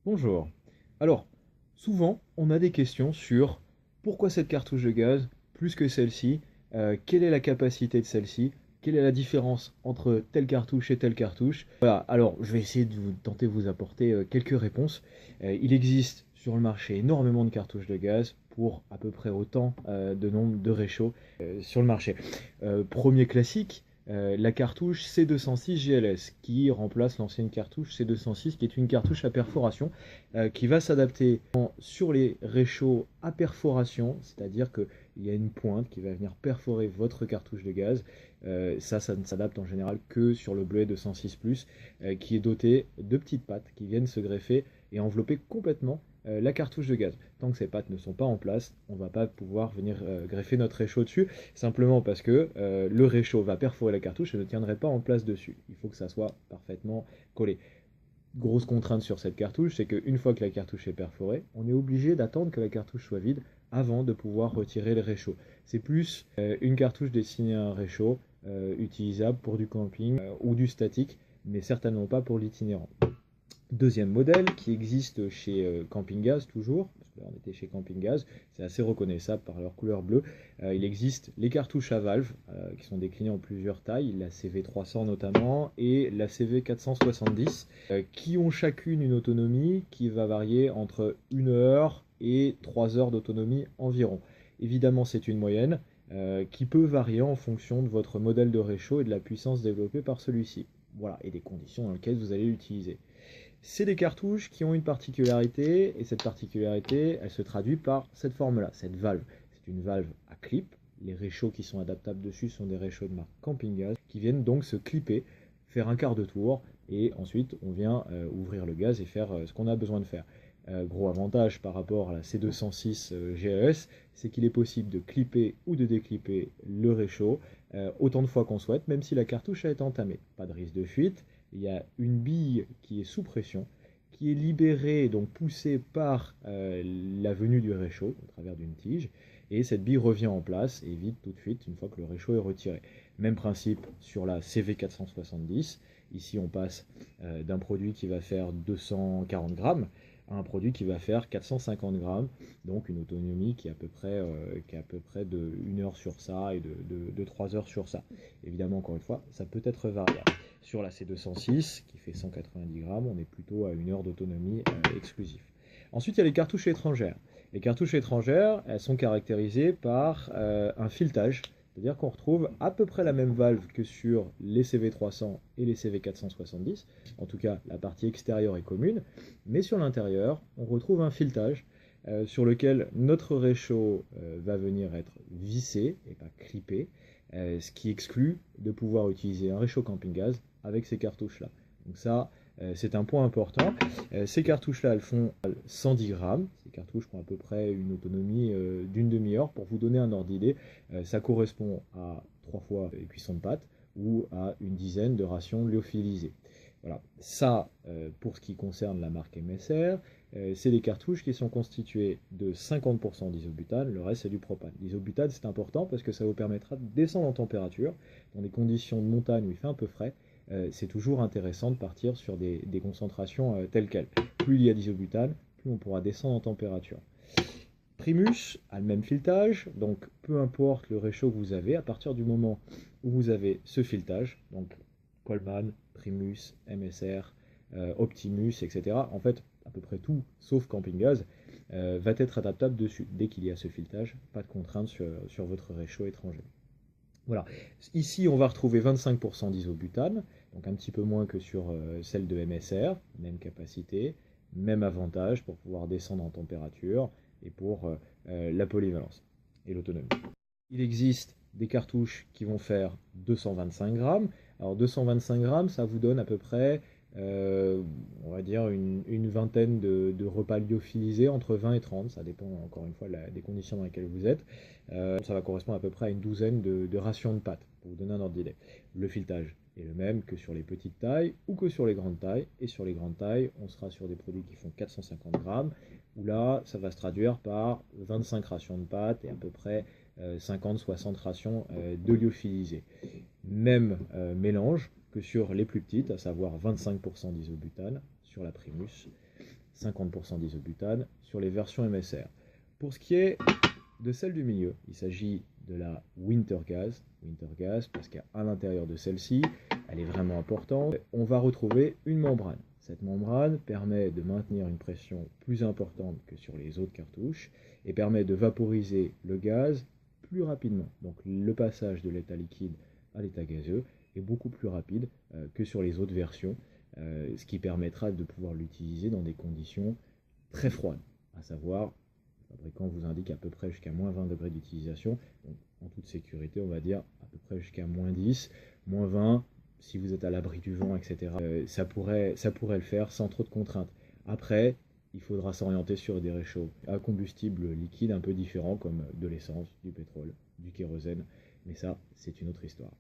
Bonjour. Alors, souvent, on a des questions sur pourquoi cette cartouche de gaz plus que celle-ci, quelle est la capacité de celle-ci, quelle est la différence entre telle cartouche et telle cartouche. Voilà, alors je vais essayer de tenter de vous apporter quelques réponses. Il existe sur le marché énormément de cartouches de gaz pour à peu près autant de nombre de réchauds sur le marché. Premier classique, la cartouche C206 GLS qui remplace l'ancienne cartouche C206 qui est une cartouche à perforation qui va s'adapter sur les réchauds à perforation, c'est-à-dire qu'il y a une pointe qui va venir perforer votre cartouche de gaz. Ça ne s'adapte en général que sur le bleuet de 106+, qui est doté de petites pattes qui viennent se greffer et envelopper complètement la cartouche de gaz. Tant que ces pattes ne sont pas en place, on ne va pas pouvoir venir greffer notre réchaud dessus, simplement parce que le réchaud va perforer la cartouche et ne tiendrait pas en place dessus. Il faut que ça soit parfaitement collé. Grosse contrainte sur cette cartouche, c'est qu'une fois que la cartouche est perforée, on est obligé d'attendre que la cartouche soit vide avant de pouvoir retirer le réchaud. C'est plus une cartouche destinée à un réchaud utilisable pour du camping ou du statique, mais certainement pas pour l'itinérant. Deuxième modèle qui existe chez Camping Gaz toujours, parce que là on était chez Camping Gaz, c'est assez reconnaissable par leur couleur bleue. Il existe les cartouches à valve qui sont déclinées en plusieurs tailles, la CV300 notamment et la CV470, qui ont chacune une autonomie qui va varier entre 1 heure et 3 heures d'autonomie environ. Évidemment c'est une moyenne qui peut varier en fonction de votre modèle de réchaud et de la puissance développée par celui-ci. Voilà, et des conditions dans lesquelles vous allez l'utiliser. C'est des cartouches qui ont une particularité, et cette particularité, elle se traduit par cette forme-là, cette valve. C'est une valve à clip. Les réchauds qui sont adaptables dessus sont des réchauds de marque Camping Gaz, qui viennent donc se clipper, faire un quart de tour, et ensuite on vient ouvrir le gaz et faire ce qu'on a besoin de faire. Gros avantage par rapport à la C206 GES, c'est qu'il est possible de clipper ou de déclipper le réchaud autant de fois qu'on souhaite, même si la cartouche a été entamée. Pas de risque de fuite. Il y a une bille qui est sous pression, qui est libérée, donc poussée par la venue du réchaud au travers d'une tige, et cette bille revient en place et vide tout de suite une fois que le réchaud est retiré. Même principe sur la CV470. Ici, on passe d'un produit qui va faire 240 grammes à un produit qui va faire 450 grammes, donc une autonomie qui est à peu près de 1 heure sur ça et de 3 heures sur ça. Évidemment, encore une fois, ça peut être variable. Sur la C206, qui fait 190 grammes, on est plutôt à 1 heure d'autonomie exclusive. Ensuite, il y a les cartouches étrangères. Les cartouches étrangères, elles sont caractérisées par un filetage, c'est-à-dire qu'on retrouve à peu près la même valve que sur les CV300 et les CV470. En tout cas, la partie extérieure est commune, mais sur l'intérieur, on retrouve un filetage sur lequel notre réchaud va venir être vissé et pas clippé, ce qui exclut de pouvoir utiliser un réchaud camping gaz avec ces cartouches-là. Donc ça, c'est un point important. Ces cartouches-là, elles font 110 grammes. Ces cartouches ont à peu près une autonomie d'une demi-heure. Pour vous donner un ordre d'idée, ça correspond à 3 fois les cuissons de pâtes ou à une dizaine de rations lyophilisées. Voilà, ça pour ce qui concerne la marque MSR, c'est des cartouches qui sont constituées de 50% d'isobutane, le reste c'est du propane. L'isobutane c'est important parce que ça vous permettra de descendre en température dans des conditions de montagne où il fait un peu frais. C'est toujours intéressant de partir sur des concentrations telles quelles. Plus il y a d'isobutane, plus on pourra descendre en température. Primus a le même filetage, donc peu importe le réchaud que vous avez, à partir du moment où vous avez ce filetage, donc Coleman, Primus, MSR, Optimus, etc. En fait, à peu près tout, sauf Camping Gaz, va être adaptable dessus. Dès qu'il y a ce filetage, pas de contrainte sur votre réchaud étranger. Voilà. Ici, on va retrouver 25% d'isobutane, donc un petit peu moins que sur celle de MSR, même capacité, même avantage pour pouvoir descendre en température et pour la polyvalence et l'autonomie. Il existe des cartouches qui vont faire 225 grammes. Alors 225 grammes, ça vous donne à peu près, on va dire, une vingtaine de repas lyophilisés, entre 20 et 30. Ça dépend encore une fois des conditions dans lesquelles vous êtes. Ça va correspondre à peu près à une douzaine de rations de pâtes, pour vous donner un ordre d'idée. Le filetage est le même que sur les petites tailles ou que sur les grandes tailles. Et sur les grandes tailles, on sera sur des produits qui font 450 grammes, où là, ça va se traduire par 25 rations de pâtes et à peu près 50-60 rations de lyophilisés. Même mélange que sur les plus petites, à savoir 25% d'isobutane sur la Primus, 50% d'isobutane sur les versions MSR. Pour ce qui est de celle du milieu, il s'agit de la Winter Gas parce qu'à l'intérieur de celle-ci, elle est vraiment importante, on va retrouver une membrane. Cette membrane permet de maintenir une pression plus importante que sur les autres cartouches et permet de vaporiser le gaz plus rapidement. Donc le passage de l'état liquide à l'état gazeux est beaucoup plus rapide que sur les autres versions, ce qui permettra de pouvoir l'utiliser dans des conditions très froides, à savoir le fabricant vous indique à peu près jusqu'à moins 20 degrés d'utilisation. Donc, en toute sécurité, on va dire à peu près jusqu'à moins 10, moins 20, si vous êtes à l'abri du vent, etc. Ça pourrait le faire sans trop de contraintes. Après, il faudra s'orienter sur des réchauds à combustible liquide un peu différents, comme de l'essence, du pétrole, du kérosène. Mais ça, c'est une autre histoire.